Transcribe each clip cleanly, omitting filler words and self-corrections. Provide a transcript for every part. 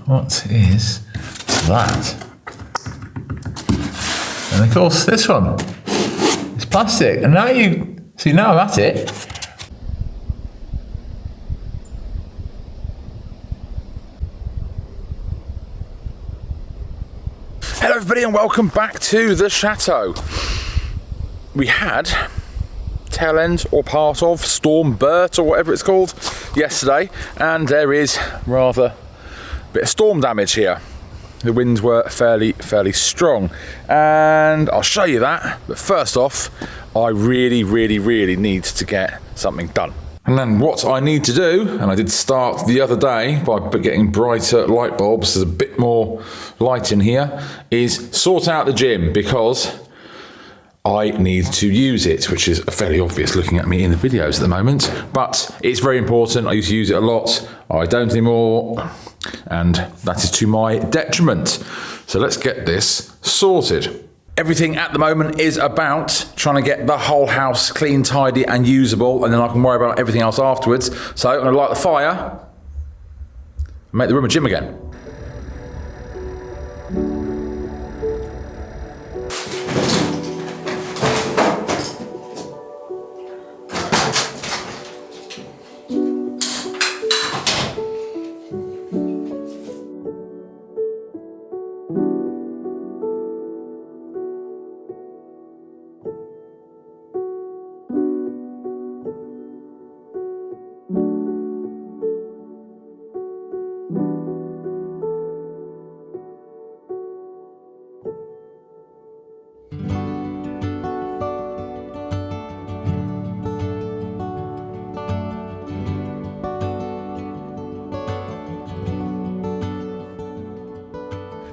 what is that? And of course, this one. It's plastic. And now now I'm at it. Hello everybody and welcome back to the Chateau. We had tail end or part of Storm Bert or whatever it's called yesterday, and there is rather a bit of storm damage here. The winds were fairly strong, and I'll show you that, but first off I really need to get something done. And then what I need to do, and I did start the other day by getting brighter light bulbs, there's a bit more light in here, is sort out the gym, because I need to use it, which is fairly obvious looking at me in the videos at the moment, but it's very important. I used to use it a lot, I don't anymore, and that is to my detriment. So let's get this sorted. Everything at the moment is about trying to get the whole house clean, tidy and usable, and then I can worry about everything else afterwards. So I'm going to light the fire and make the room a gym again.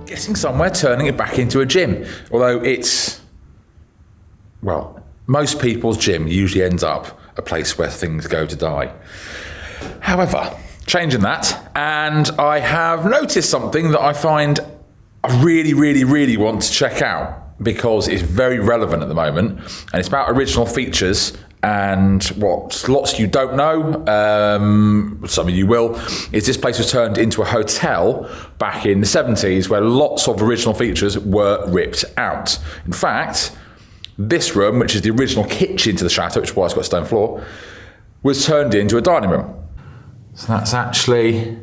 Getting somewhere, turning it back into a gym. Although it's, well, most people's gym usually ends up a place where things go to die. However, changing that, and I have noticed something that I find I really want to check out, because it's very relevant at the moment, and it's about original features. And what lots of you don't know, some of you will, is this place was turned into a hotel back in the 70s, where lots of original features were ripped out. In fact, this room, which is the original kitchen to the Chateau, which is why it's got a stone floor, was turned into a dining room. So that's actually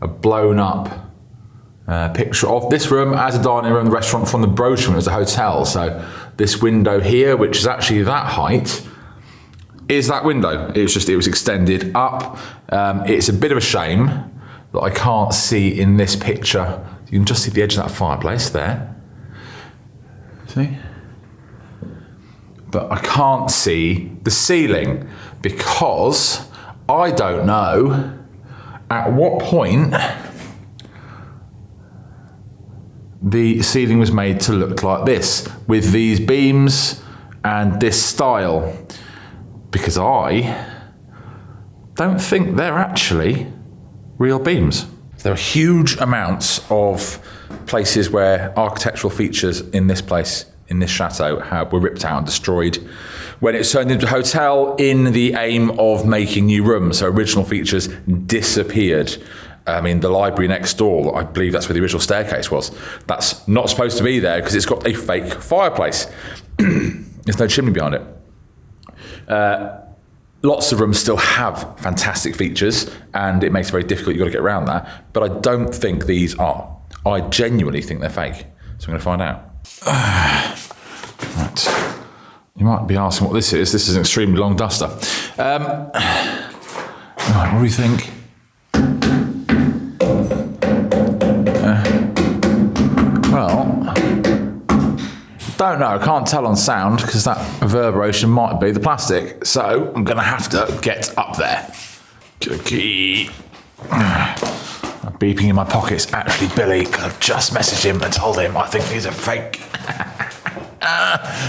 a blown up picture of this room as a dining room, the restaurant from the brochure when it was a hotel. So this window here, which is actually that height, is that window. It was extended up. It's a bit of a shame that I can't see in this picture. You can just see the edge of that fireplace there. See? But I can't see the ceiling, because I don't know at what point the ceiling was made to look like this, with these beams and this style. Because I don't think they're actually real beams. There are huge amounts of places where architectural features in this place, in this chateau, were ripped out and destroyed when it was turned into a hotel in the aim of making new rooms. So original features disappeared. I mean, the library next door, I believe that's where the original staircase was. That's not supposed to be there because it's got a fake fireplace. There's no chimney behind it. Lots of rooms still have fantastic features, and it makes it very difficult. You've got to get around that. But I don't think these are. I genuinely think they're fake. So I'm going to find out. Right. You might be asking what this is. This is an extremely long duster. Right, what do you think? Don't know, I can't tell on sound because that reverberation might be the plastic. So I'm going to have to get up there. Beeping in my pocket's actually Billy, because I've just messaged him and told him I think these are fake.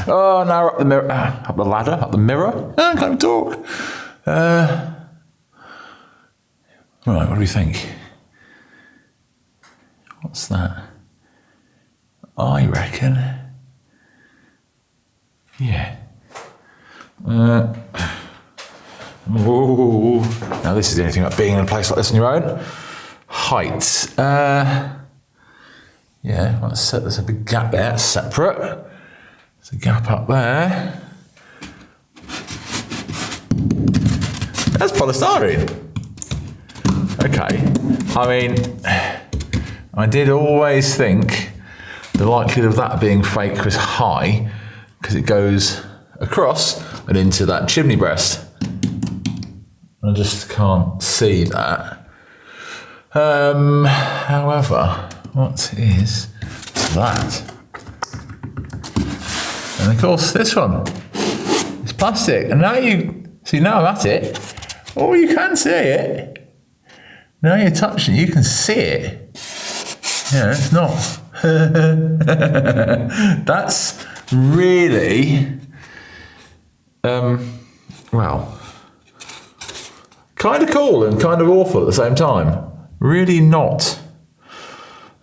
Oh, now we're up the mirror, up the ladder, up the mirror. I can't talk. Right, what do we think? What's that? I reckon. Yeah. Ooh. Now this is the only thing about being in a place like this on your own. height. Yeah, let's set there's a big gap there, it's separate. There's a gap up there. That's polystyrene. Okay, I mean, I did always think the likelihood of that being fake was high because it goes across and into that chimney breast. I just can't see that. However, what is that? And of course, this one is plastic. And now now I'm at it. Oh, you can see it. Now you're touching it, you can see it. Yeah, it's not. That's really, well, kind of cool and kind of awful at the same time. Really not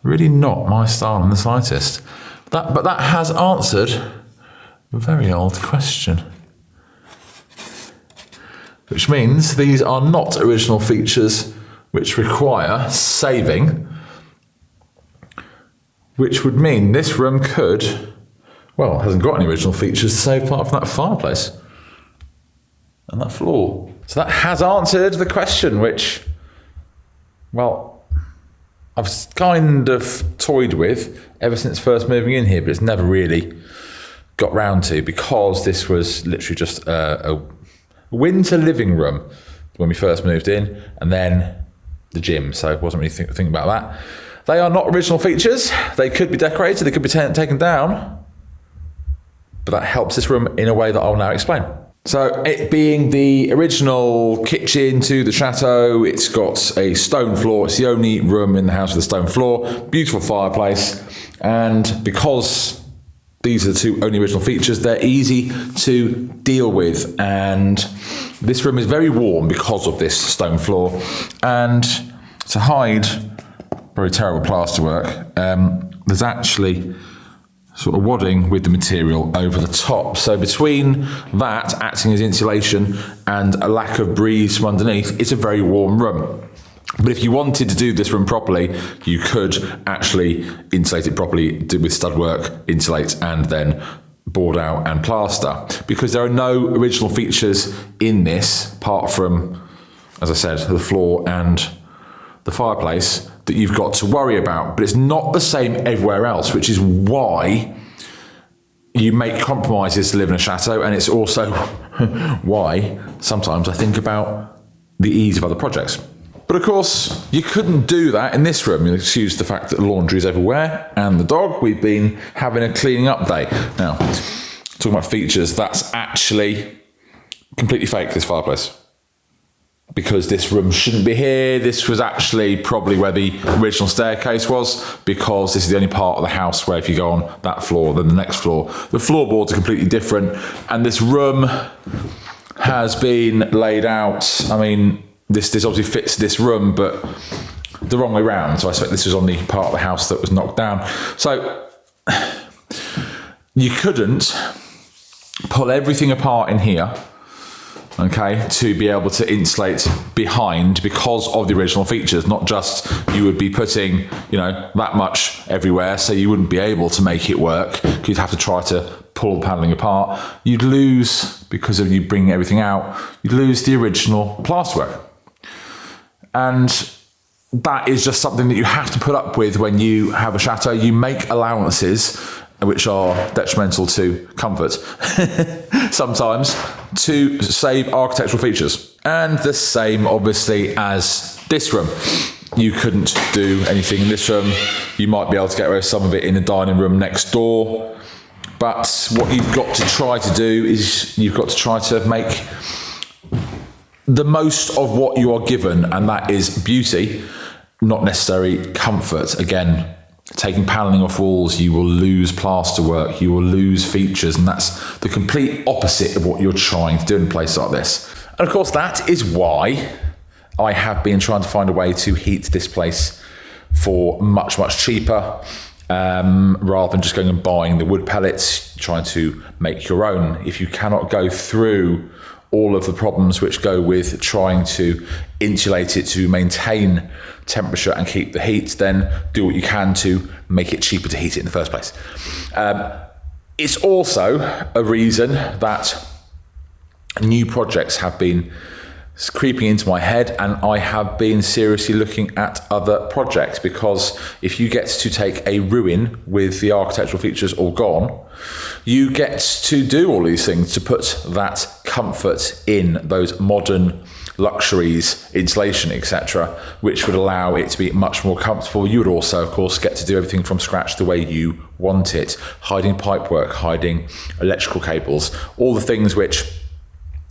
my style in the slightest. But that has answered a very old question. Which means these are not original features which require saving, which would mean this room hasn't got any original features to save apart from that fireplace and that floor. So that has answered the question, which, well, I've kind of toyed with ever since first moving in here, but it's never really got round to, because this was literally just a winter living room when we first moved in, and then the gym, so I wasn't really thinking about that. They are not original features. They could be decorated, they could be taken down, but that helps this room in a way that I'll now explain. So it being the original kitchen to the chateau, it's got a stone floor. It's the only room in the house with a stone floor, beautiful fireplace, and because these are the two only original features, they're easy to deal with. And this room is very warm because of this stone floor. And to hide very terrible plasterwork, there's actually sort of wadding with the material over the top. So between that acting as insulation and a lack of breeze from underneath, it's a very warm room. But if you wanted to do this room properly, you could actually insulate it properly, do with stud work, insulate, and then board out and plaster. Because there are no original features in this, apart from, as I said, the floor and the fireplace, that you've got to worry about. But it's not the same everywhere else, which is why you make compromises to live in a chateau. And it's also why sometimes I think about the ease of other projects. But of course, you couldn't do that in this room. You'll excuse the fact that the laundry is everywhere, and the dog, we've been having a cleaning up day. Now, talking about features, that's actually completely fake, this fireplace. Because this room shouldn't be here. This was actually probably where the original staircase was, because this is the only part of the house where if you go on that floor, then the next floor, the floorboards are completely different. And this room has been laid out, I mean, this obviously fits this room, but the wrong way round. So I expect this was on the part of the house that was knocked down. So you couldn't pull everything apart in here, okay, to be able to insulate behind because of the original features. Not just you would be putting, that much everywhere, so you wouldn't be able to make it work. You'd have to try to pull the paneling apart. You'd lose, because of you bringing everything out, you'd lose the original plasterwork. And that is just something that you have to put up with when you have a chateau. You make allowances which are detrimental to comfort sometimes to save architectural features. And the same obviously as this room. You couldn't do anything in this room. You might be able to get away with some of it in the dining room next door. But what you've got to try to do is you've got to try to make the most of what you are given, and that is beauty, not necessarily comfort. Again, taking paneling off walls, you will lose plasterwork, you will lose features, and that's the complete opposite of what you're trying to do in a place like this. And of course, that is why I have been trying to find a way to heat this place for much, much cheaper, rather than just going and buying the wood pellets, trying to make your own. If you cannot go through all of the problems which go with trying to insulate it to maintain temperature and keep the heat, then do what you can to make it cheaper to heat it in the first place. It's also a reason that new projects have been creeping into my head, and I have been seriously looking at other projects, because if you get to take a ruin with the architectural features all gone, you get to do all these things to put that comfort in, those modern luxuries, insulation, etc., which would allow it to be much more comfortable. You would also, of course, get to do everything from scratch the way you want it, hiding pipework, hiding electrical cables, all the things which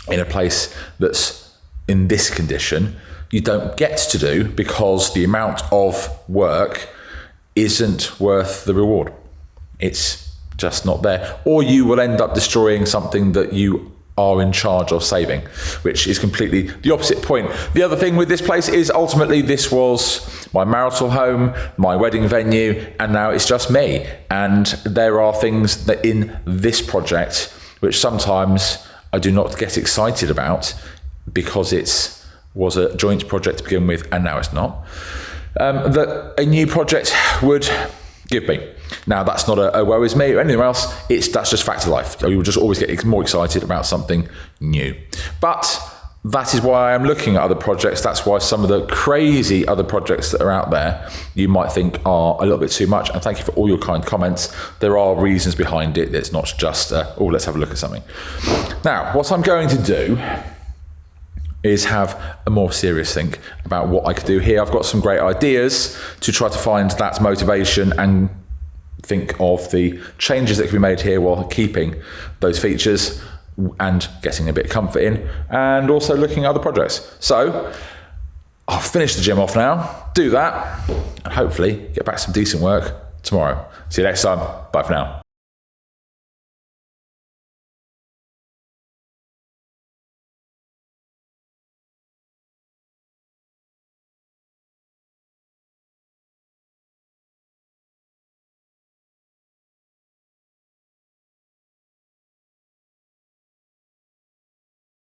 in a place that's in this condition you don't get to do, because the amount of work isn't worth the reward. It's just not there. Or you will end up destroying something that you are in charge of saving, which is completely the opposite point. The other thing with this place is ultimately this was my marital home, my wedding venue, and now it's just me. And there are things that in this project which sometimes I do not get excited about, because it was a joint project to begin with and now it's not, that a new project would give me. Now, that's not a woe is me or anything else, that's just fact of life. You will just always get more excited about something new. But that is why I'm looking at other projects. That's why some of the crazy other projects that are out there you might think are a little bit too much. And thank you for all your kind comments. There are reasons behind it. It's not just, let's have a look at something. Now, what I'm going to do is have a more serious think about what I could do here. I've got some great ideas to try to find that motivation and think of the changes that can be made here while keeping those features and getting a bit of comfort in, and also looking at other projects. So I'll finish the gym off now, do that, and hopefully get back to some decent work tomorrow. See you next time. Bye for now.